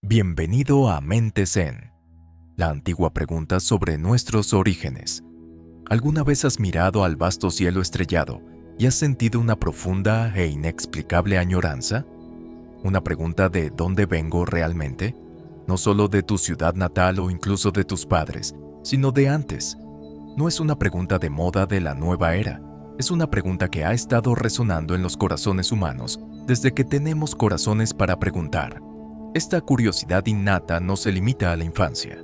Bienvenido a Mente Zen, la antigua pregunta sobre nuestros orígenes. ¿Alguna vez has mirado al vasto cielo estrellado y has sentido una profunda e inexplicable añoranza? Una pregunta de ¿dónde vengo realmente? No solo de tu ciudad natal o incluso de tus padres, sino de antes. No es una pregunta de moda de la nueva era, es una pregunta que ha estado resonando en los corazones humanos desde que tenemos corazones para preguntar. Esta curiosidad innata no se limita a la infancia.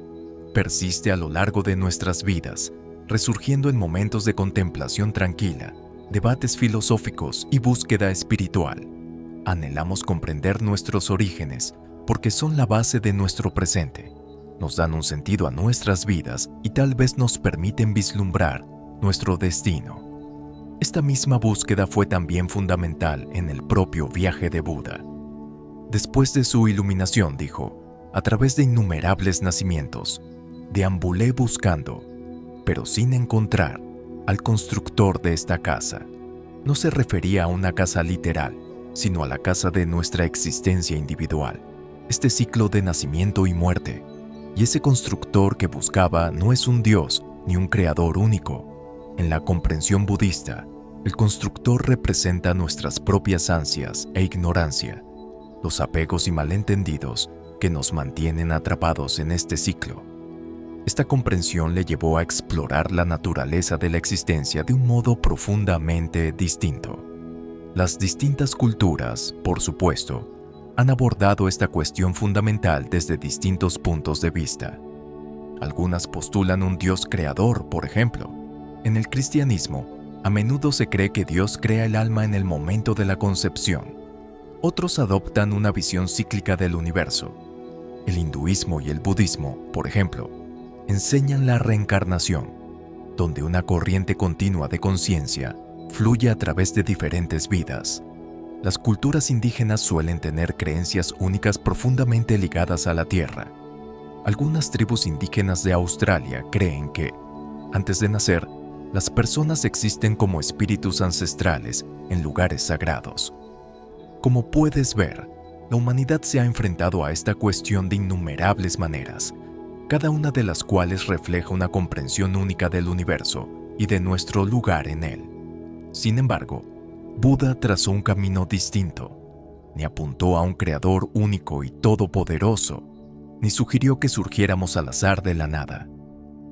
Persiste a lo largo de nuestras vidas, resurgiendo en momentos de contemplación tranquila, debates filosóficos y búsqueda espiritual. Anhelamos comprender nuestros orígenes porque son la base de nuestro presente. Nos dan un sentido a nuestras vidas y tal vez nos permiten vislumbrar nuestro destino. Esta misma búsqueda fue también fundamental en el propio viaje de Buda. Después de su iluminación, dijo, a través de innumerables nacimientos, deambulé buscando, pero sin encontrar, al constructor de esta casa. No se refería a una casa literal, sino a la casa de nuestra existencia individual, este ciclo de nacimiento y muerte. Y ese constructor que buscaba no es un Dios ni un creador único. En la comprensión budista, el constructor representa nuestras propias ansias e ignorancia, los apegos y malentendidos que nos mantienen atrapados en este ciclo. Esta comprensión le llevó a explorar la naturaleza de la existencia de un modo profundamente distinto. Las distintas culturas, por supuesto, han abordado esta cuestión fundamental desde distintos puntos de vista. Algunas postulan un Dios creador, por ejemplo. En el cristianismo, a menudo se cree que Dios crea el alma en el momento de la concepción. Otros adoptan una visión cíclica del universo. El hinduismo y el budismo, por ejemplo, enseñan la reencarnación, donde una corriente continua de conciencia fluye a través de diferentes vidas. Las culturas indígenas suelen tener creencias únicas profundamente ligadas a la tierra. Algunas tribus indígenas de Australia creen que, antes de nacer, las personas existen como espíritus ancestrales en lugares sagrados. Como puedes ver, la humanidad se ha enfrentado a esta cuestión de innumerables maneras, cada una de las cuales refleja una comprensión única del universo y de nuestro lugar en él. Sin embargo, Buda trazó un camino distinto, ni apuntó a un creador único y todopoderoso, ni sugirió que surgiéramos al azar de la nada.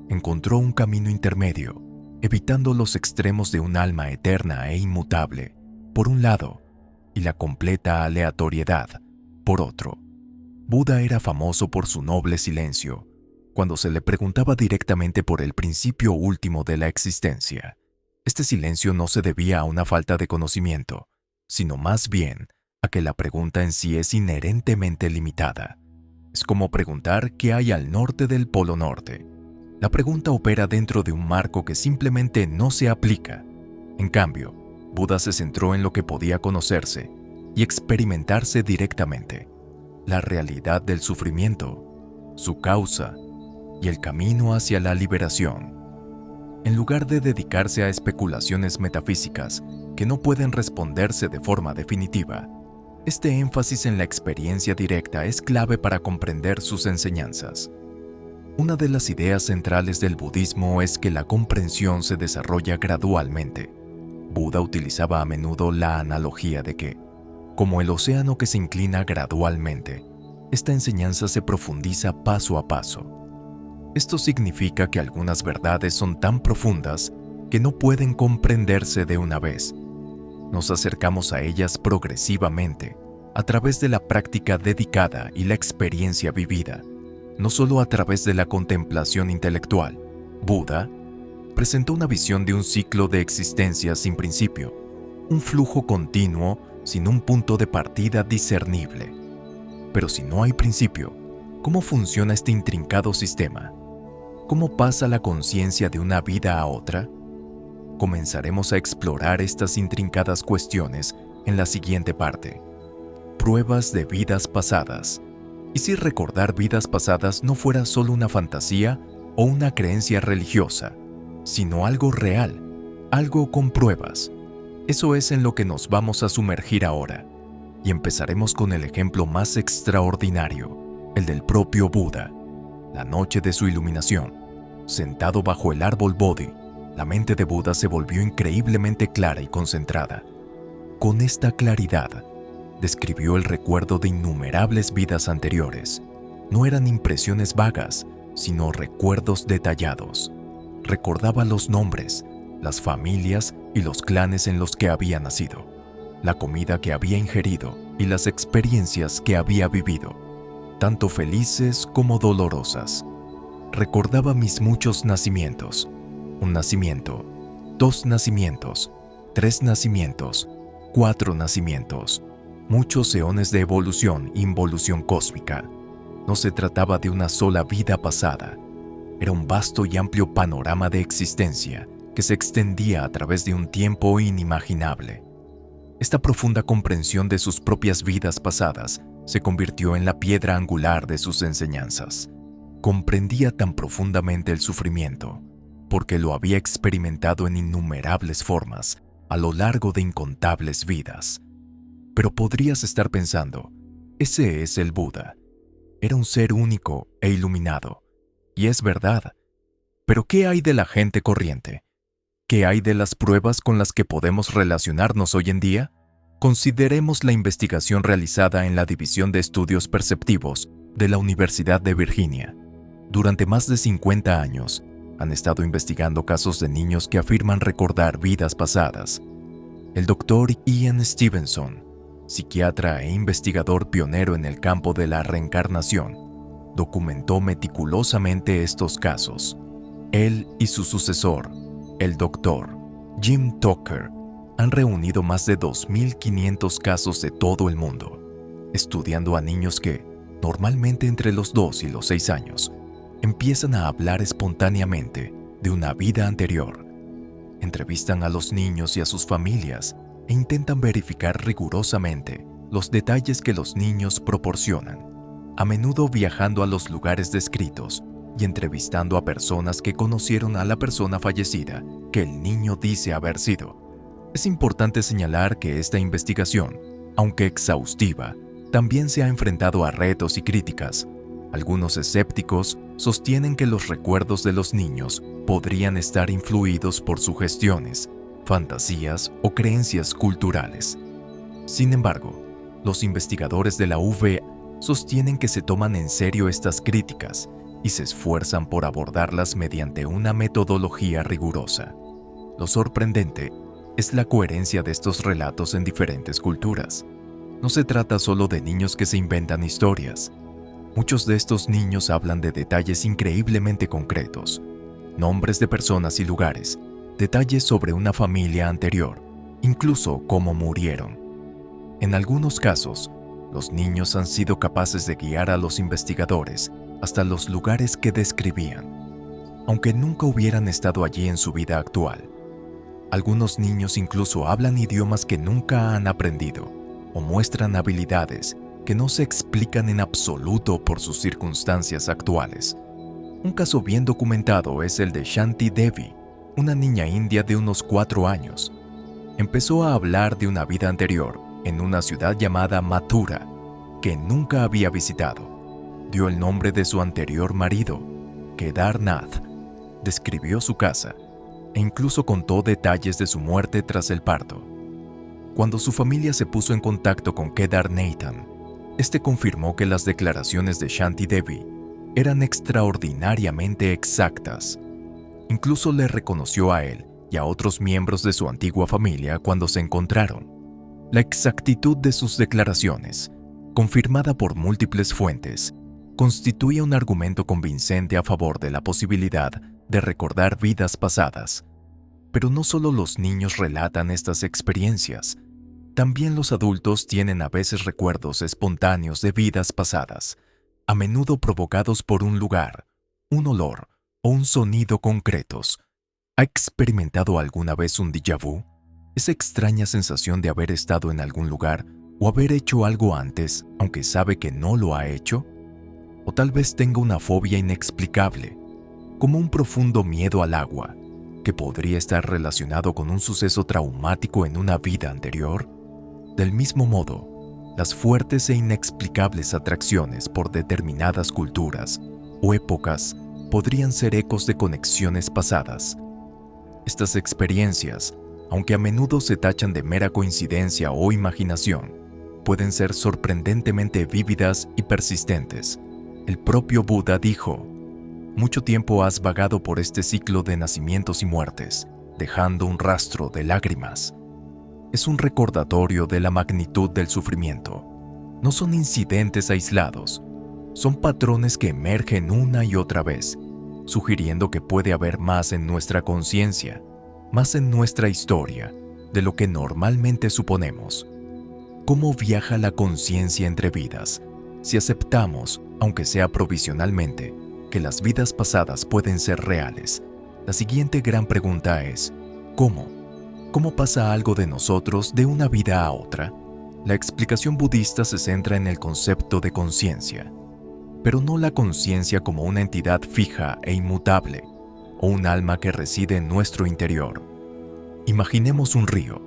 Encontró un camino intermedio, evitando los extremos de un alma eterna e inmutable, por un lado, y la completa aleatoriedad, por otro. Buda era famoso por su noble silencio, cuando se le preguntaba directamente por el principio último de la existencia. Este silencio no se debía a una falta de conocimiento, sino más bien a que la pregunta en sí es inherentemente limitada. Es como preguntar qué hay al norte del Polo Norte. La pregunta opera dentro de un marco que simplemente no se aplica. En cambio, Buda se centró en lo que podía conocerse y experimentarse directamente, la realidad del sufrimiento, su causa y el camino hacia la liberación. En lugar de dedicarse a especulaciones metafísicas que no pueden responderse de forma definitiva, este énfasis en la experiencia directa es clave para comprender sus enseñanzas. Una de las ideas centrales del budismo es que la comprensión se desarrolla gradualmente. Buda utilizaba a menudo la analogía de que, como el océano que se inclina gradualmente, esta enseñanza se profundiza paso a paso. Esto significa que algunas verdades son tan profundas que no pueden comprenderse de una vez. Nos acercamos a ellas progresivamente, a través de la práctica dedicada y la experiencia vivida, no solo a través de la contemplación intelectual. Buda presentó una visión de un ciclo de existencia sin principio, un flujo continuo sin un punto de partida discernible. Pero si no hay principio, ¿cómo funciona este intrincado sistema? ¿Cómo pasa la conciencia de una vida a otra? Comenzaremos a explorar estas intrincadas cuestiones en la siguiente parte. Pruebas de vidas pasadas. ¿Y si recordar vidas pasadas no fuera solo una fantasía o una creencia religiosa, sino algo real, algo con pruebas? Eso es en lo que nos vamos a sumergir ahora, y empezaremos con el ejemplo más extraordinario, el del propio Buda. La noche de su iluminación, sentado bajo el árbol Bodhi, la mente de Buda se volvió increíblemente clara y concentrada. Con esta claridad, describió el recuerdo de innumerables vidas anteriores. No eran impresiones vagas, sino recuerdos detallados. Recordaba los nombres, las familias y los clanes en los que había nacido, la comida que había ingerido y las experiencias que había vivido, tanto felices como dolorosas. Recordaba mis muchos nacimientos, un nacimiento, 2 nacimientos, 3 nacimientos, 4 nacimientos, muchos eones de evolución e involución cósmica. No se trataba de una sola vida pasada, era un vasto y amplio panorama de existencia que se extendía a través de un tiempo inimaginable. Esta profunda comprensión de sus propias vidas pasadas se convirtió en la piedra angular de sus enseñanzas. Comprendía tan profundamente el sufrimiento, porque lo había experimentado en innumerables formas a lo largo de incontables vidas. Pero podrías estar pensando, ese es el Buda. Era un ser único e iluminado. Y es verdad. Pero ¿qué hay de la gente corriente? ¿Qué hay de las pruebas con las que podemos relacionarnos hoy en día? Consideremos la investigación realizada en la División de Estudios Perceptivos de la Universidad de Virginia. Durante más de 50 años, han estado investigando casos de niños que afirman recordar vidas pasadas. El Dr. Ian Stevenson, psiquiatra e investigador pionero en el campo de la reencarnación, documentó meticulosamente estos casos. Él y su sucesor, el Dr. Jim Tucker, han reunido más de 2.500 casos de todo el mundo, estudiando a niños que, normalmente entre los 2 y los 6 años, empiezan a hablar espontáneamente de una vida anterior. Entrevistan a los niños y a sus familias e intentan verificar rigurosamente los detalles que los niños proporcionan, a menudo viajando a los lugares descritos y entrevistando a personas que conocieron a la persona fallecida que el niño dice haber sido. Es importante señalar que esta investigación, aunque exhaustiva, también se ha enfrentado a retos y críticas. Algunos escépticos sostienen que los recuerdos de los niños podrían estar influidos por sugestiones, fantasías o creencias culturales. Sin embargo, los investigadores de la UVA sostienen que se toman en serio estas críticas y se esfuerzan por abordarlas mediante una metodología rigurosa. Lo sorprendente es la coherencia de estos relatos en diferentes culturas. No se trata solo de niños que se inventan historias. Muchos de estos niños hablan de detalles increíblemente concretos, nombres de personas y lugares, detalles sobre una familia anterior, incluso cómo murieron. En algunos casos, los niños han sido capaces de guiar a los investigadores hasta los lugares que describían, aunque nunca hubieran estado allí en su vida actual. Algunos niños incluso hablan idiomas que nunca han aprendido o muestran habilidades que no se explican en absoluto por sus circunstancias actuales. Un caso bien documentado es el de Shanti Devi, una niña india de unos 4 años. Empezó a hablar de una vida anterior en una ciudad llamada Mathura, que nunca había visitado. Dio el nombre de su anterior marido, Kedarnath, describió su casa e incluso contó detalles de su muerte tras el parto. Cuando su familia se puso en contacto con Kedarnathan, este confirmó que las declaraciones de Shanti Devi eran extraordinariamente exactas. Incluso le reconoció a él y a otros miembros de su antigua familia cuando se encontraron. La exactitud de sus declaraciones, confirmada por múltiples fuentes, constituye un argumento convincente a favor de la posibilidad de recordar vidas pasadas. Pero no solo los niños relatan estas experiencias, también los adultos tienen a veces recuerdos espontáneos de vidas pasadas, a menudo provocados por un lugar, un olor o un sonido concretos. ¿Ha experimentado alguna vez un déjà vu? Esa extraña sensación de haber estado en algún lugar o haber hecho algo antes, aunque sabe que no lo ha hecho. O tal vez tenga una fobia inexplicable, como un profundo miedo al agua, que podría estar relacionado con un suceso traumático en una vida anterior. Del mismo modo, Las fuertes e inexplicables atracciones por determinadas culturas o épocas podrían ser ecos de conexiones pasadas. Estas experiencias, aunque a menudo se tachan de mera coincidencia o imaginación, pueden ser sorprendentemente vívidas y persistentes. El propio Buda dijo: «Mucho tiempo has vagado por este ciclo de nacimientos y muertes, dejando un rastro de lágrimas». Es un recordatorio de la magnitud del sufrimiento. No son incidentes aislados, son patrones que emergen una y otra vez, sugiriendo que puede haber más en nuestra conciencia, más en nuestra historia, de lo que normalmente suponemos. ¿Cómo viaja la conciencia entre vidas si aceptamos, aunque sea provisionalmente, que las vidas pasadas pueden ser reales? La siguiente gran pregunta es: ¿cómo? ¿Cómo pasa algo de nosotros de una vida a otra? La explicación budista se centra en el concepto de conciencia, pero no la conciencia como una entidad fija e inmutable, o un alma que reside en nuestro interior. Imaginemos un río.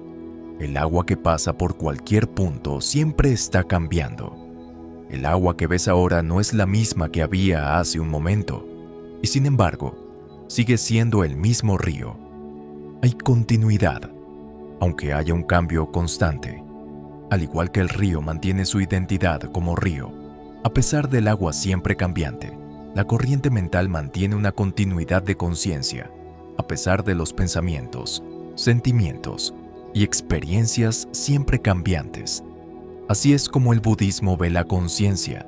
El agua que pasa por cualquier punto siempre está cambiando. El agua que ves ahora no es la misma que había hace un momento, y sin embargo, sigue siendo el mismo río. Hay continuidad, aunque haya un cambio constante. Al igual que el río mantiene su identidad como río, a pesar del agua siempre cambiante, la corriente mental mantiene una continuidad de conciencia, a pesar de los pensamientos, sentimientos y experiencias siempre cambiantes. Así es como el budismo ve la conciencia,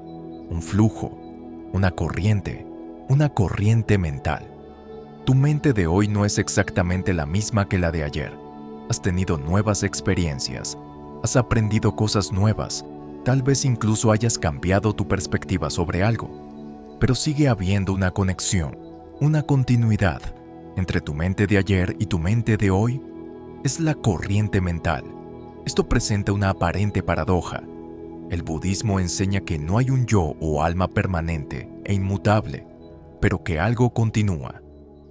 un flujo, una corriente mental. Tu mente de hoy no es exactamente la misma que la de ayer. Has tenido nuevas experiencias, has aprendido cosas nuevas, tal vez incluso hayas cambiado tu perspectiva sobre algo, pero sigue habiendo una conexión, una continuidad entre tu mente de ayer y tu mente de hoy. Es la corriente mental. Esto presenta una aparente paradoja. El budismo enseña que no hay un yo o alma permanente e inmutable, pero que algo continúa.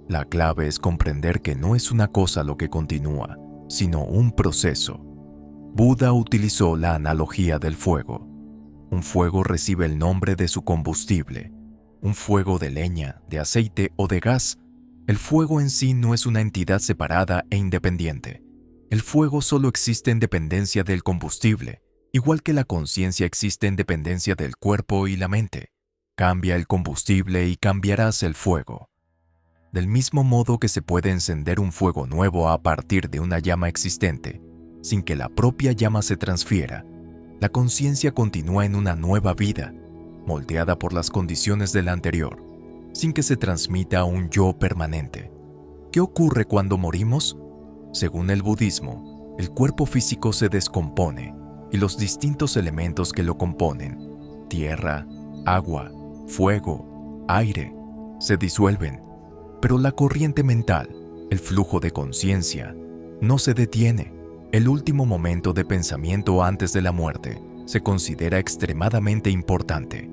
La clave es comprender que no es una cosa lo que continúa, sino un proceso. Buda utilizó la analogía del fuego. Un fuego recibe el nombre de su combustible. Un fuego de leña, de aceite o de gas. El fuego en sí no es una entidad separada e independiente. El fuego solo existe en dependencia del combustible, igual que la conciencia existe en dependencia del cuerpo y la mente. Cambia el combustible y cambiarás el fuego. Del mismo modo que se puede encender un fuego nuevo a partir de una llama existente, sin que la propia llama se transfiera, la conciencia continúa en una nueva vida, moldeada por las condiciones de la anterior, sin que se transmita a un yo permanente. ¿Qué ocurre cuando morimos? Según el budismo, el cuerpo físico se descompone y los distintos elementos que lo componen, tierra, agua, fuego, aire, se disuelven. Pero la corriente mental, el flujo de conciencia, no se detiene. El último momento de pensamiento antes de la muerte se considera extremadamente importante.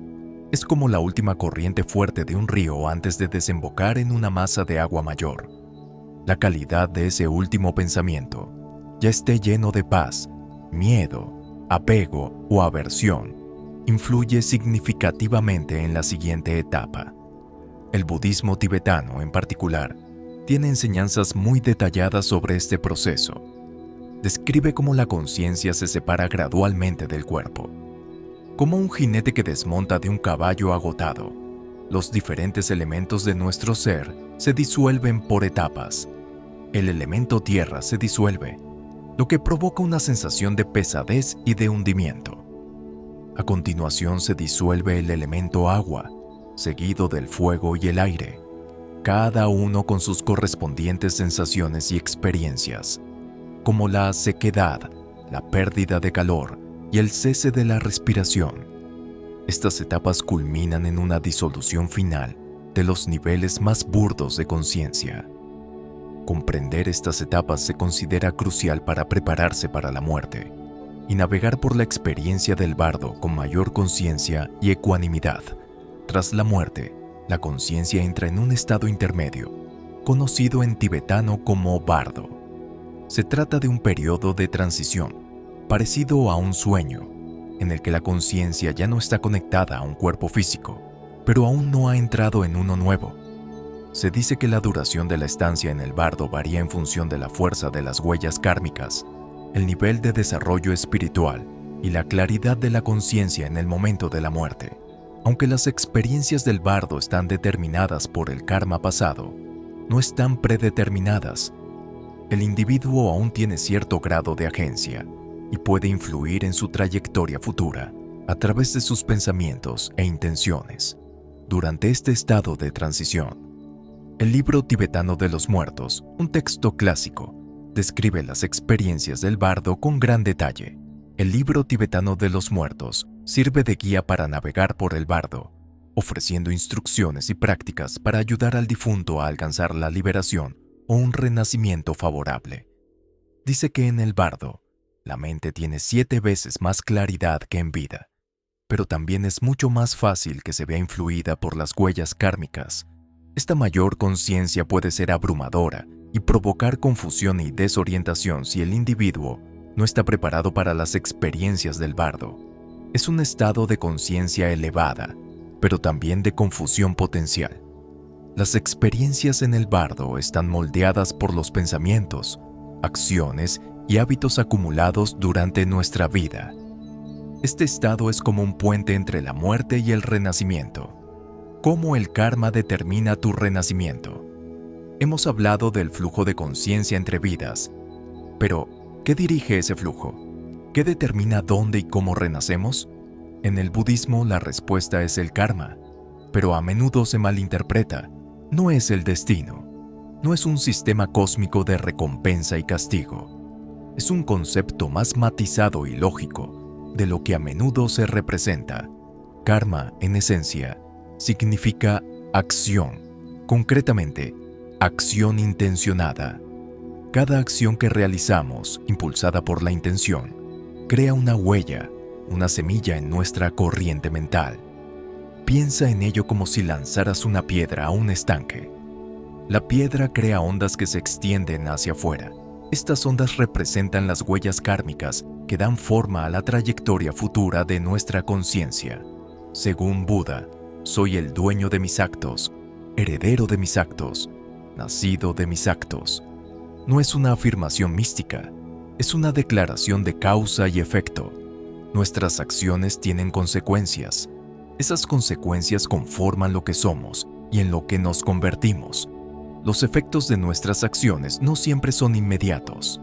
Es como la última corriente fuerte de un río antes de desembocar en una masa de agua mayor. La calidad de ese último pensamiento, ya esté lleno de paz, miedo, apego o aversión, influye significativamente en la siguiente etapa. El budismo tibetano, en particular, tiene enseñanzas muy detalladas sobre este proceso. Describe cómo la conciencia se separa gradualmente del cuerpo. Como un jinete que desmonta de un caballo agotado, los diferentes elementos de nuestro ser se disuelven por etapas. El elemento tierra se disuelve, lo que provoca una sensación de pesadez y de hundimiento. A continuación se disuelve el elemento agua, seguido del fuego y el aire, cada uno con sus correspondientes sensaciones y experiencias, como la sequedad, la pérdida de calor y el cese de la respiración. Estas etapas culminan en una disolución final de los niveles más burdos de conciencia. Comprender estas etapas se considera crucial para prepararse para la muerte y navegar por la experiencia del bardo con mayor conciencia y ecuanimidad. Tras la muerte, la conciencia entra en un estado intermedio, conocido en tibetano como bardo. Se trata de un periodo de transición, parecido a un sueño. en el que la conciencia ya no está conectada a un cuerpo físico, pero aún no ha entrado en uno nuevo. Se dice que la duración de la estancia en el bardo varía en función de la fuerza de las huellas kármicas, el nivel de desarrollo espiritual y la claridad de la conciencia en el momento de la muerte. Aunque las experiencias del bardo están determinadas por el karma pasado, no están predeterminadas. El individuo aún tiene cierto grado de agencia y puede influir en su trayectoria futura a través de sus pensamientos e intenciones. Durante este estado de transición, el libro tibetano de los muertos, un texto clásico, describe las experiencias del bardo con gran detalle. El libro tibetano de los muertos sirve de guía para navegar por el bardo, ofreciendo instrucciones y prácticas para ayudar al difunto a alcanzar la liberación o un renacimiento favorable. Dice que en el bardo, la mente tiene 7 veces más claridad que en vida, pero también es mucho más fácil que se vea influida por las huellas kármicas. Esta mayor conciencia puede ser abrumadora y provocar confusión y desorientación si el individuo no está preparado para las experiencias del bardo. Es un estado de conciencia elevada, pero también de confusión potencial. Las experiencias en el bardo están moldeadas por los pensamientos, acciones y hábitos acumulados durante nuestra vida. Este estado es como un puente entre la muerte y el renacimiento. ¿Cómo el karma determina tu renacimiento? Hemos hablado del flujo de conciencia entre vidas, pero ¿qué dirige ese flujo? ¿Qué determina dónde y cómo renacemos? En el budismo la respuesta es el karma, pero a menudo se malinterpreta. No es el destino, no es un sistema cósmico de recompensa y castigo. Es un concepto más matizado y lógico de lo que a menudo se representa. Karma, en esencia, significa acción, concretamente, acción intencionada. Cada acción que realizamos, impulsada por la intención, crea una huella, una semilla en nuestra corriente mental. Piensa en ello como si lanzaras una piedra a un estanque. La piedra crea ondas que se extienden hacia afuera. Estas ondas representan las huellas kármicas que dan forma a la trayectoria futura de nuestra conciencia. Según Buda, soy el dueño de mis actos, heredero de mis actos, nacido de mis actos. No es una afirmación mística, es una declaración de causa y efecto. Nuestras acciones tienen consecuencias. Esas consecuencias conforman lo que somos y en lo que nos convertimos. Los efectos de nuestras acciones no siempre son inmediatos.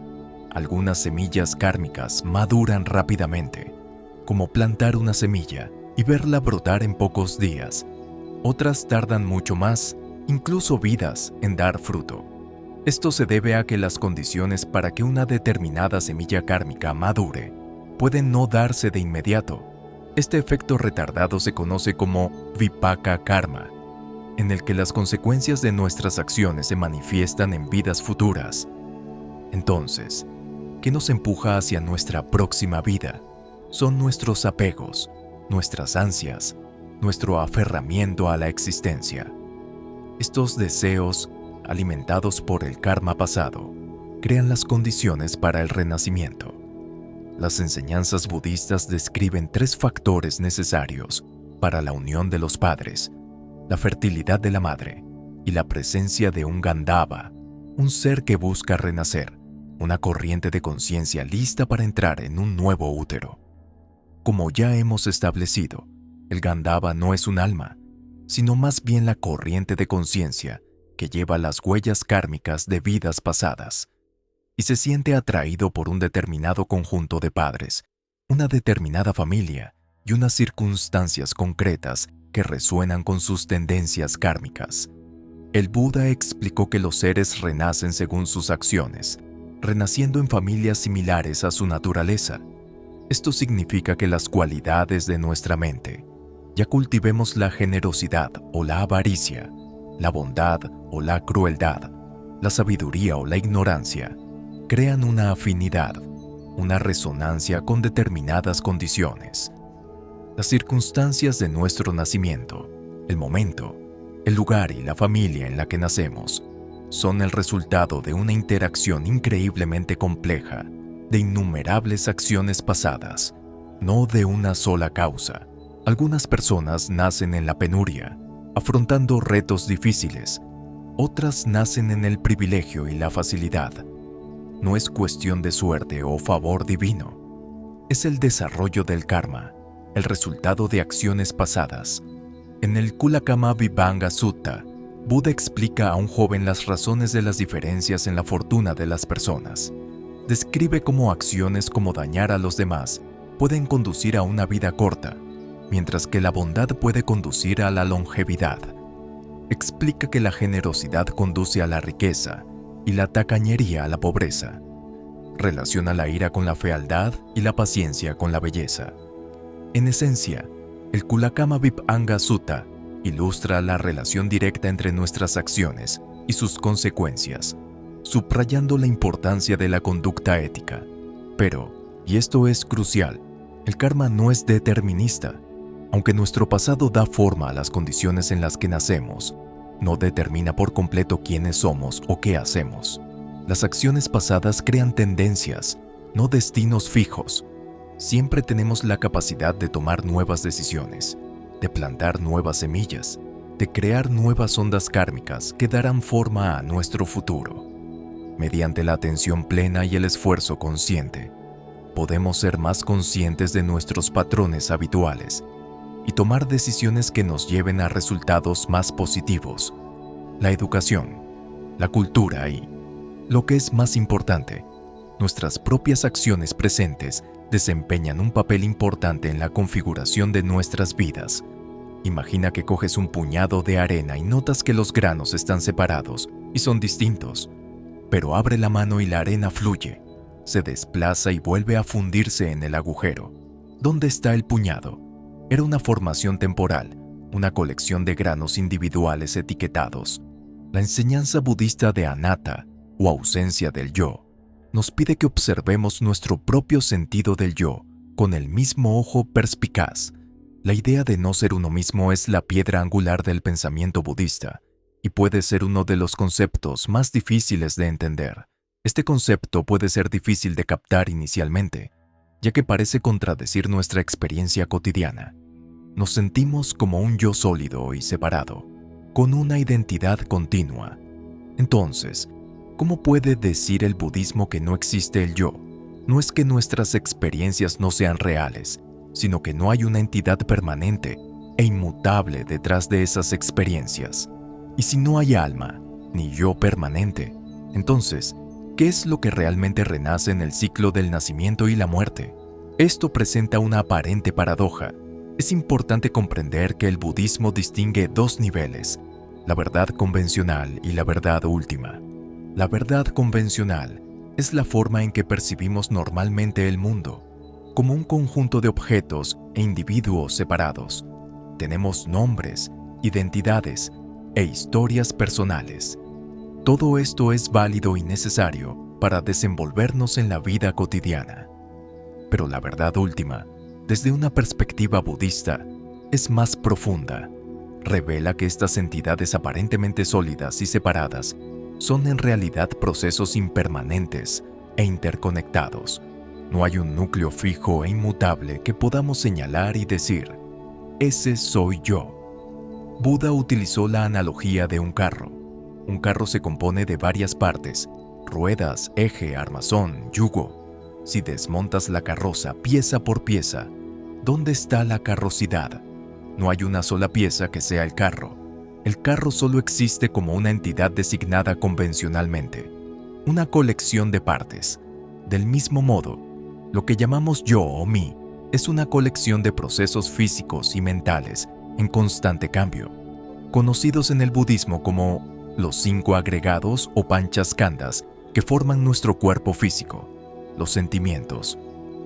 Algunas semillas kármicas maduran rápidamente, como plantar una semilla y verla brotar en pocos días. Otras tardan mucho más, incluso vidas, en dar fruto. Esto se debe a que las condiciones para que una determinada semilla kármica madure pueden no darse de inmediato. Este efecto retardado se conoce como vipaka karma, en el que las consecuencias de nuestras acciones se manifiestan en vidas futuras. Entonces, ¿qué nos empuja hacia nuestra próxima vida? Son nuestros apegos, nuestras ansias, nuestro aferramiento a la existencia. Estos deseos, alimentados por el karma pasado, crean las condiciones para el renacimiento. Las enseñanzas budistas describen 3 factores necesarios para la unión de los padres: la fertilidad de la madre y la presencia de un Gandhava, un ser que busca renacer, una corriente de conciencia lista para entrar en un nuevo útero. Como ya hemos establecido, el Gandhava no es un alma, sino más bien la corriente de conciencia que lleva las huellas kármicas de vidas pasadas y se siente atraído por un determinado conjunto de padres, una determinada familia y unas circunstancias concretas que resuenan con sus tendencias kármicas. El Buda explicó que los seres renacen según sus acciones, renaciendo en familias similares a su naturaleza. Esto significa que las cualidades de nuestra mente, ya cultivemos la generosidad o la avaricia, la bondad o la crueldad, la sabiduría o la ignorancia, crean una afinidad, una resonancia con determinadas condiciones. Las circunstancias de nuestro nacimiento, el momento, el lugar y la familia en la que nacemos, son el resultado de una interacción increíblemente compleja de innumerables acciones pasadas. no de una sola causa. Algunas personas nacen en la penuria, afrontando retos difíciles. Otras nacen en el privilegio y la facilidad. No es cuestión de suerte o favor divino. Es el desarrollo del karma, el resultado de acciones pasadas. En el Kulakama Vibhanga Sutta, Buda explica a un joven las razones de las diferencias en la fortuna de las personas. Describe cómo acciones como dañar a los demás pueden conducir a una vida corta, mientras que la bondad puede conducir a la longevidad. Explica que la generosidad conduce a la riqueza y la tacañería a la pobreza. Relaciona la ira con la fealdad y la paciencia con la belleza. En esencia, el Kulakama Vibhanga Sutta ilustra la relación directa entre nuestras acciones y sus consecuencias, subrayando la importancia de la conducta ética. Pero, y esto es crucial, el karma no es determinista. Aunque nuestro pasado da forma a las condiciones en las que nacemos, no determina por completo quiénes somos o qué hacemos. Las acciones pasadas crean tendencias, no destinos fijos. Siempre tenemos la capacidad de tomar nuevas decisiones, de plantar nuevas semillas, de crear nuevas ondas kármicas que darán forma a nuestro futuro. Mediante la atención plena y el esfuerzo consciente, podemos ser más conscientes de nuestros patrones habituales y tomar decisiones que nos lleven a resultados más positivos. La educación, la cultura y, lo que es más importante, nuestras propias acciones presentes desempeñan un papel importante en la configuración de nuestras vidas. Imagina que coges un puñado de arena y notas que los granos están separados y son distintos, pero abre la mano y la arena fluye, se desplaza y vuelve a fundirse en el agujero. ¿Dónde está el puñado? Era una formación temporal, una colección de granos individuales etiquetados. La enseñanza budista de anatta, o ausencia del yo, nos pide que observemos nuestro propio sentido del yo con el mismo ojo perspicaz. La idea de no ser uno mismo es la piedra angular del pensamiento budista y puede ser uno de los conceptos más difíciles de entender. Este concepto puede ser difícil de captar inicialmente, ya que parece contradecir nuestra experiencia cotidiana. Nos sentimos como un yo sólido y separado, con una identidad continua. Entonces, ¿cómo puede decir el budismo que no existe el yo? No es que nuestras experiencias no sean reales, sino que no hay una entidad permanente e inmutable detrás de esas experiencias. Y si no hay alma, ni yo permanente, entonces, ¿qué es lo que realmente renace en el ciclo del nacimiento y la muerte? Esto presenta una aparente paradoja. Es importante comprender que el budismo distingue dos niveles, la verdad convencional y la verdad última. La verdad convencional es la forma en que percibimos normalmente el mundo, como un conjunto de objetos e individuos separados. Tenemos nombres, identidades e historias personales. Todo esto es válido y necesario para desenvolvernos en la vida cotidiana. Pero la verdad última, desde una perspectiva budista, es más profunda. Revela que estas entidades aparentemente sólidas y separadas son en realidad procesos impermanentes e interconectados. No hay un núcleo fijo e inmutable que podamos señalar y decir, ese soy yo. Buda utilizó la analogía de un carro. Un carro se compone de varias partes, ruedas, eje, armazón, yugo. Si desmontas la carroza pieza por pieza, ¿dónde está la carrocidad? No hay una sola pieza que sea el carro. El carro solo existe como una entidad designada convencionalmente, una colección de partes. Del mismo modo, lo que llamamos yo o mí es una colección de procesos físicos y mentales en constante cambio, conocidos en el budismo como los 5 agregados o panchaskandas que forman nuestro cuerpo físico, los sentimientos,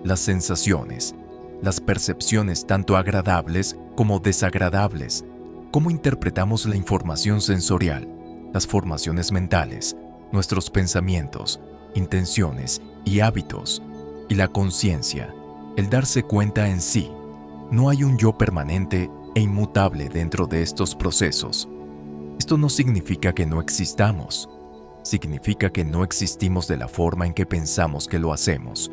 las sensaciones, las percepciones tanto agradables como desagradables, cómo interpretamos la información sensorial, las formaciones mentales, nuestros pensamientos, intenciones y hábitos, y la conciencia, el darse cuenta en sí. No hay un yo permanente e inmutable dentro de estos procesos. Esto no significa que no existamos, significa que no existimos de la forma en que pensamos que lo hacemos,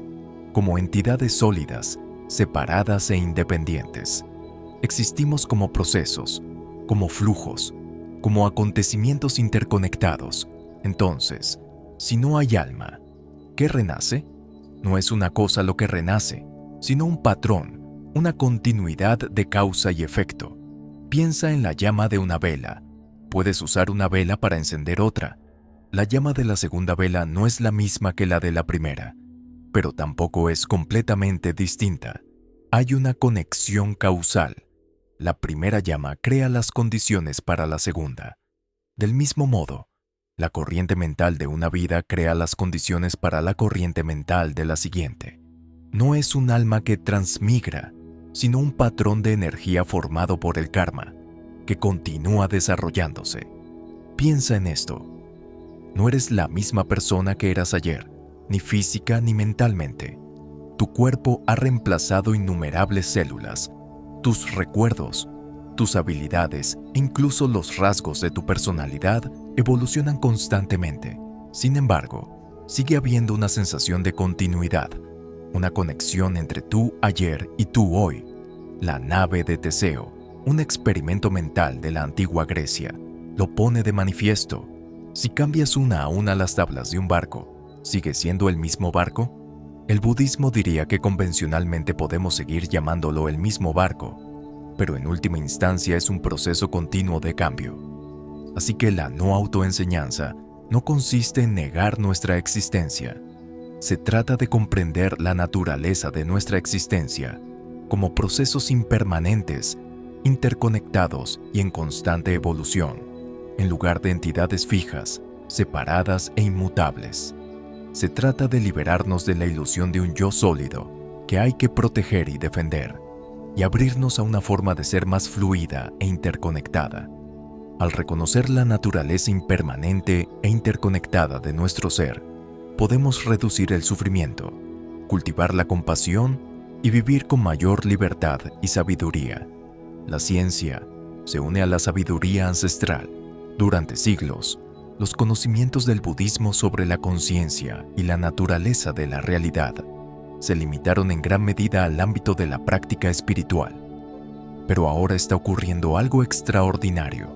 como entidades sólidas, separadas e independientes. Existimos como procesos, como flujos, como acontecimientos interconectados. Entonces, si no hay alma, ¿qué renace? No es una cosa lo que renace, sino un patrón, una continuidad de causa y efecto. Piensa en la llama de una vela. Puedes usar una vela para encender otra. La llama de la segunda vela no es la misma que la de la primera, pero tampoco es completamente distinta. Hay una conexión causal. La primera llama crea las condiciones para la segunda. Del mismo modo, la corriente mental de una vida crea las condiciones para la corriente mental de la siguiente. No es un alma que transmigra, sino un patrón de energía formado por el karma, que continúa desarrollándose. Piensa en esto. No eres la misma persona que eras ayer, ni física ni mentalmente. Tu cuerpo ha reemplazado innumerables células. Tus recuerdos, tus habilidades e incluso los rasgos de tu personalidad evolucionan constantemente. Sin embargo, sigue habiendo una sensación de continuidad, una conexión entre tú ayer y tú hoy. La nave de Teseo, un experimento mental de la antigua Grecia, lo pone de manifiesto. Si cambias una a una las tablas de un barco, ¿sigue siendo el mismo barco? El budismo diría que convencionalmente podemos seguir llamándolo el mismo barco, pero en última instancia es un proceso continuo de cambio. Así que la no autoenseñanza no consiste en negar nuestra existencia. Se trata de comprender la naturaleza de nuestra existencia como procesos impermanentes, interconectados y en constante evolución, en lugar de entidades fijas, separadas e inmutables. Se trata de liberarnos de la ilusión de un yo sólido que hay que proteger y defender, y abrirnos a una forma de ser más fluida e interconectada. Al reconocer la naturaleza impermanente e interconectada de nuestro ser, podemos reducir el sufrimiento, cultivar la compasión y vivir con mayor libertad y sabiduría. La ciencia se une a la sabiduría ancestral. Durante siglos, los conocimientos del budismo sobre la conciencia y la naturaleza de la realidad se limitaron en gran medida al ámbito de la práctica espiritual. Pero ahora está ocurriendo algo extraordinario.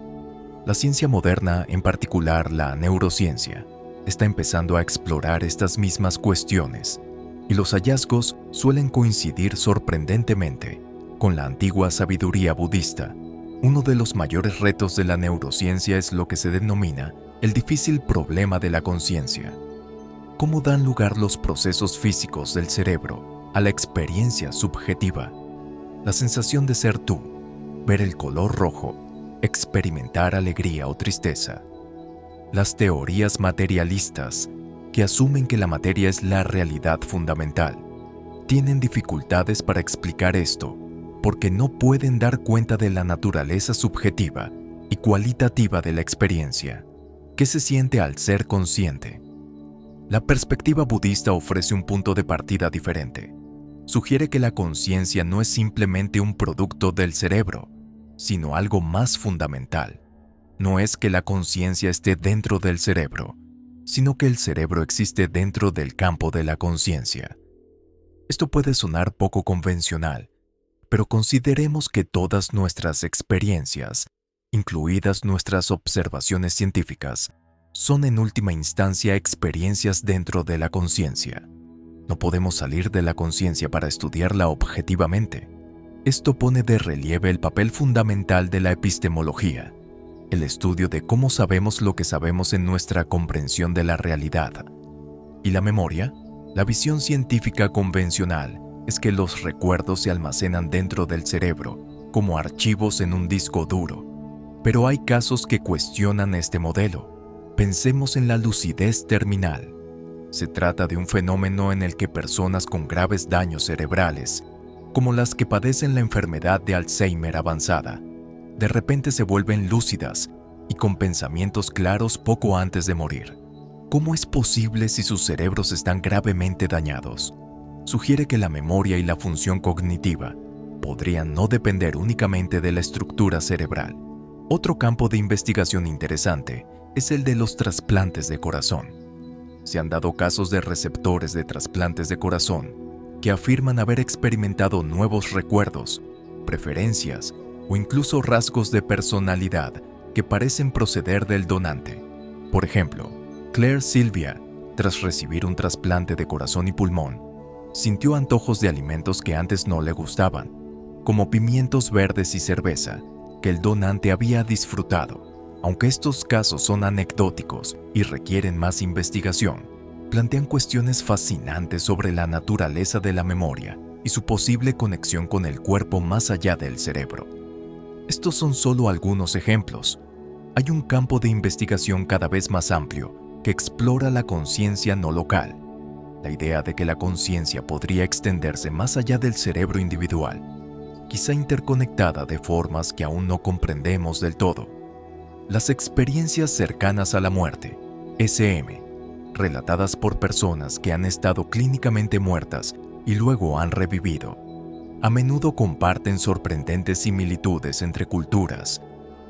La ciencia moderna, en particular la neurociencia, está empezando a explorar estas mismas cuestiones, y los hallazgos suelen coincidir sorprendentemente con la antigua sabiduría budista. Uno de los mayores retos de la neurociencia es lo que se denomina el difícil problema de la conciencia. ¿Cómo dan lugar los procesos físicos del cerebro a la experiencia subjetiva? La sensación de ser tú, ver el color rojo, experimentar alegría o tristeza. Las teorías materialistas, que asumen que la materia es la realidad fundamental, tienen dificultades para explicar esto porque no pueden dar cuenta de la naturaleza subjetiva y cualitativa de la experiencia. ¿Qué se siente al ser consciente? La perspectiva budista ofrece un punto de partida diferente. Sugiere que la conciencia no es simplemente un producto del cerebro, sino algo más fundamental. No es que la conciencia esté dentro del cerebro, sino que el cerebro existe dentro del campo de la conciencia. Esto puede sonar poco convencional, pero consideremos que todas nuestras experiencias, incluidas nuestras observaciones científicas, son en última instancia experiencias dentro de la conciencia. No podemos salir de la conciencia para estudiarla objetivamente. Esto pone de relieve el papel fundamental de la epistemología, el estudio de cómo sabemos lo que sabemos en nuestra comprensión de la realidad. ¿Y la memoria? La visión científica convencional es que los recuerdos se almacenan dentro del cerebro, como archivos en un disco duro. Pero hay casos que cuestionan este modelo. Pensemos en la lucidez terminal. Se trata de un fenómeno en el que personas con graves daños cerebrales, como las que padecen la enfermedad de Alzheimer avanzada, de repente se vuelven lúcidas y con pensamientos claros poco antes de morir. ¿Cómo es posible si sus cerebros están gravemente dañados? Sugiere que la memoria y la función cognitiva podrían no depender únicamente de la estructura cerebral. Otro campo de investigación interesante es el de los trasplantes de corazón. Se han dado casos de receptores de trasplantes de corazón que afirman haber experimentado nuevos recuerdos, preferencias o incluso rasgos de personalidad que parecen proceder del donante. Por ejemplo, Claire Sylvia, tras recibir un trasplante de corazón y pulmón, sintió antojos de alimentos que antes no le gustaban, como pimientos verdes y cerveza, que el donante había disfrutado. Aunque estos casos son anecdóticos y requieren más investigación, plantean cuestiones fascinantes sobre la naturaleza de la memoria y su posible conexión con el cuerpo más allá del cerebro. Estos son solo algunos ejemplos. Hay un campo de investigación cada vez más amplio que explora la conciencia no local. La idea de que la conciencia podría extenderse más allá del cerebro individual, quizá interconectada de formas que aún no comprendemos del todo. Las experiencias cercanas a la muerte, SM, relatadas por personas que han estado clínicamente muertas y luego han revivido, a menudo comparten sorprendentes similitudes entre culturas,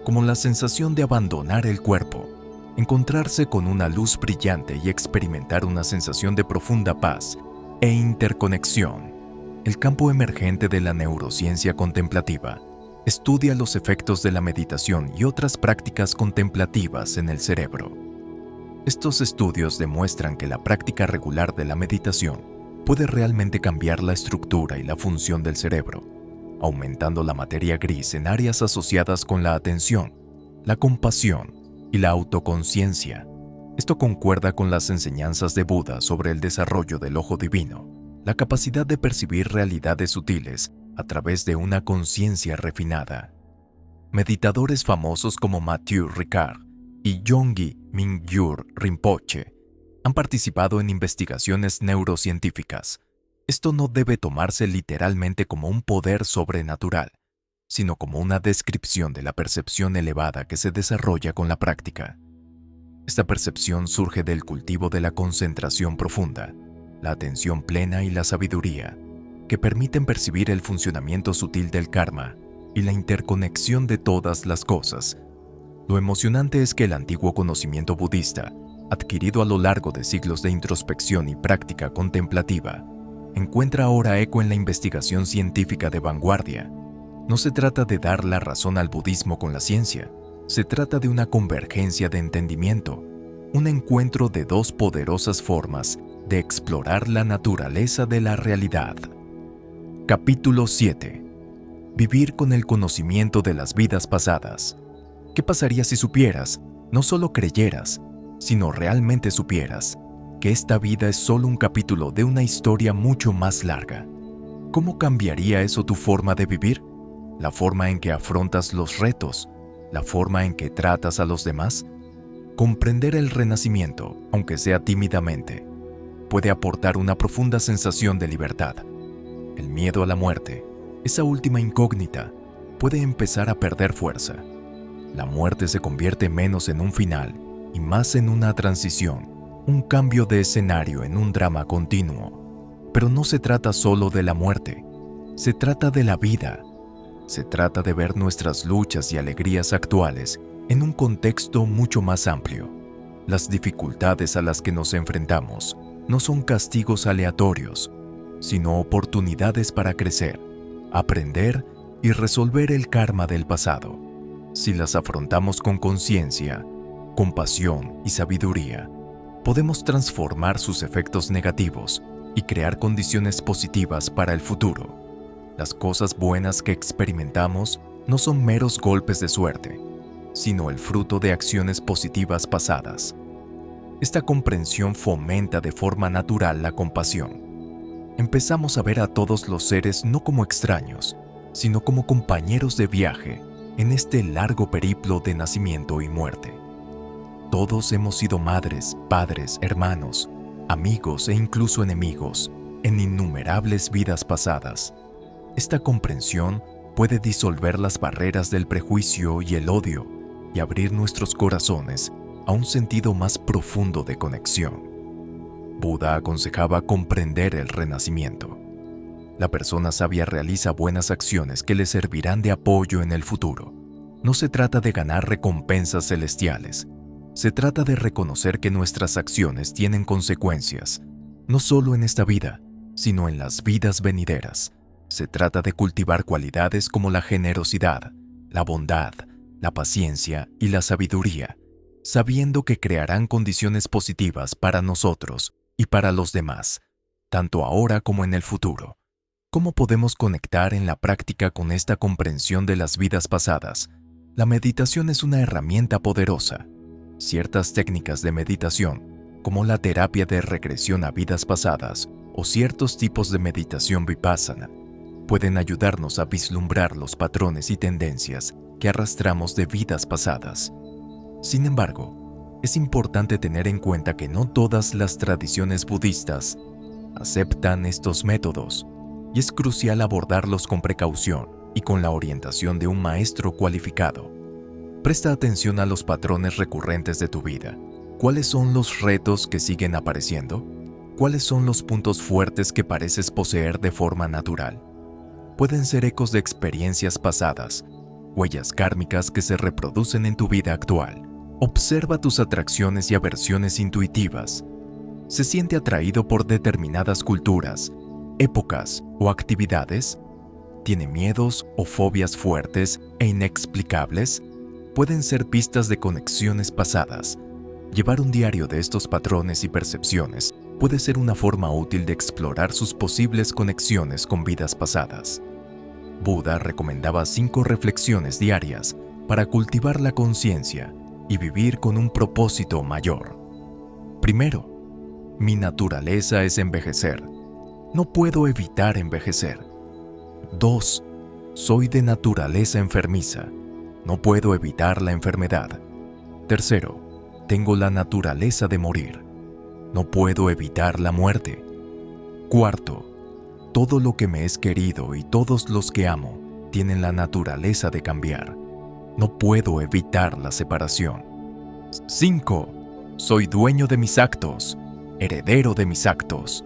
como la sensación de abandonar el cuerpo, encontrarse con una luz brillante y experimentar una sensación de profunda paz e interconexión. El campo emergente de la neurociencia contemplativa estudia los efectos de la meditación y otras prácticas contemplativas en el cerebro. Estos estudios demuestran que la práctica regular de la meditación puede realmente cambiar la estructura y la función del cerebro, aumentando la materia gris en áreas asociadas con la atención, la compasión y la autoconciencia. Esto concuerda con las enseñanzas de Buda sobre el desarrollo del ojo divino, la capacidad de percibir realidades sutiles a través de una conciencia refinada. Meditadores famosos como Matthieu Ricard y Yongey Mingyur Rinpoche han participado en investigaciones neurocientíficas. Esto no debe tomarse literalmente como un poder sobrenatural, sino como una descripción de la percepción elevada que se desarrolla con la práctica. Esta percepción surge del cultivo de la concentración profunda, la atención plena y la sabiduría, que permiten percibir el funcionamiento sutil del karma y la interconexión de todas las cosas. Lo emocionante es que el antiguo conocimiento budista, adquirido a lo largo de siglos de introspección y práctica contemplativa, encuentra ahora eco en la investigación científica de vanguardia. No se trata de dar la razón al budismo con la ciencia, se trata de una convergencia de entendimiento, un encuentro de dos poderosas formas de explorar la naturaleza de la realidad. Capítulo 7. Vivir con el conocimiento de las vidas pasadas. ¿Qué pasaría si supieras, no solo creyeras, sino realmente supieras, que esta vida es solo un capítulo de una historia mucho más larga? ¿Cómo cambiaría eso tu forma de vivir? ¿La forma en que afrontas los retos? ¿La forma en que tratas a los demás? Comprender el renacimiento, aunque sea tímidamente, puede aportar una profunda sensación de libertad. El miedo a la muerte, esa última incógnita, puede empezar a perder fuerza. La muerte se convierte menos en un final y más en una transición, un cambio de escenario en un drama continuo. Pero no se trata solo de la muerte, se trata de la vida. Se trata de ver nuestras luchas y alegrías actuales en un contexto mucho más amplio. Las dificultades a las que nos enfrentamos no son castigos aleatorios, sino oportunidades para crecer, aprender y resolver el karma del pasado. Si las afrontamos con conciencia, compasión y sabiduría, podemos transformar sus efectos negativos y crear condiciones positivas para el futuro. Las cosas buenas que experimentamos no son meros golpes de suerte, sino el fruto de acciones positivas pasadas. Esta comprensión fomenta de forma natural la compasión. Empezamos a ver a todos los seres no como extraños, sino como compañeros de viaje en este largo periplo de nacimiento y muerte. Todos hemos sido madres, padres, hermanos, amigos e incluso enemigos en innumerables vidas pasadas. Esta comprensión puede disolver las barreras del prejuicio y el odio y abrir nuestros corazones a un sentido más profundo de conexión. Buda aconsejaba comprender el renacimiento. La persona sabia realiza buenas acciones que le servirán de apoyo en el futuro. No se trata de ganar recompensas celestiales. Se trata de reconocer que nuestras acciones tienen consecuencias, no solo en esta vida, sino en las vidas venideras. Se trata de cultivar cualidades como la generosidad, la bondad, la paciencia y la sabiduría, sabiendo que crearán condiciones positivas para nosotros y para los demás, tanto ahora como en el futuro. ¿Cómo podemos conectar en la práctica con esta comprensión de las vidas pasadas? La meditación es una herramienta poderosa. Ciertas técnicas de meditación, como la terapia de regresión a vidas pasadas o ciertos tipos de meditación vipassana, pueden ayudarnos a vislumbrar los patrones y tendencias que arrastramos de vidas pasadas. Sin embargo, es importante tener en cuenta que no todas las tradiciones budistas aceptan estos métodos, y es crucial abordarlos con precaución y con la orientación de un maestro cualificado. Presta atención a los patrones recurrentes de tu vida. ¿Cuáles son los retos que siguen apareciendo? ¿Cuáles son los puntos fuertes que pareces poseer de forma natural? Pueden ser ecos de experiencias pasadas, huellas kármicas que se reproducen en tu vida actual. Observa tus atracciones y aversiones intuitivas. ¿Se siente atraído por determinadas culturas, épocas o actividades? ¿Tiene miedos o fobias fuertes e inexplicables? Pueden ser pistas de conexiones pasadas. Llevar un diario de estos patrones y percepciones puede ser una forma útil de explorar sus posibles conexiones con vidas pasadas. Buda recomendaba 5 reflexiones diarias para cultivar la conciencia y vivir con un propósito mayor. Primero, mi naturaleza es envejecer. No puedo evitar envejecer. 2. Soy de naturaleza enfermiza. No puedo evitar la enfermedad. Tercero, tengo la naturaleza de morir. No puedo evitar la muerte. Cuarto, todo lo que me es querido y todos los que amo tienen la naturaleza de cambiar. No puedo evitar la separación. 5. Soy dueño de mis actos, heredero de mis actos.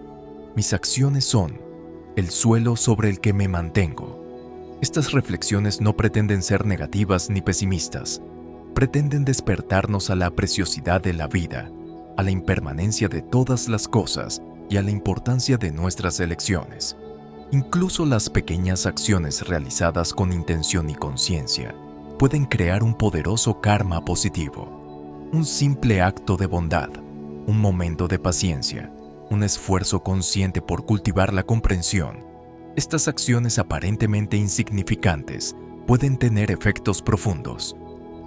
Mis acciones son el suelo sobre el que me mantengo. Estas reflexiones no pretenden ser negativas ni pesimistas. Pretenden despertarnos a la preciosidad de la vida, a la impermanencia de todas las cosas y a la importancia de nuestras elecciones. Incluso las pequeñas acciones realizadas con intención y conciencia pueden crear un poderoso karma positivo. Un simple acto de bondad, un momento de paciencia, un esfuerzo consciente por cultivar la comprensión. Estas acciones aparentemente insignificantes pueden tener efectos profundos.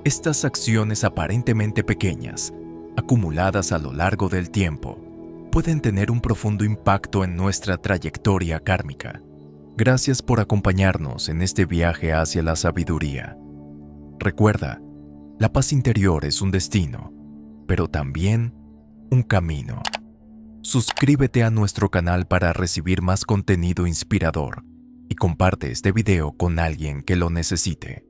Estas acciones aparentemente pequeñas, acumuladas a lo largo del tiempo, pueden tener un profundo impacto en nuestra trayectoria kármica. Gracias por acompañarnos en este viaje hacia la sabiduría. Recuerda, la paz interior es un destino, pero también un camino. Suscríbete a nuestro canal para recibir más contenido inspirador y comparte este video con alguien que lo necesite.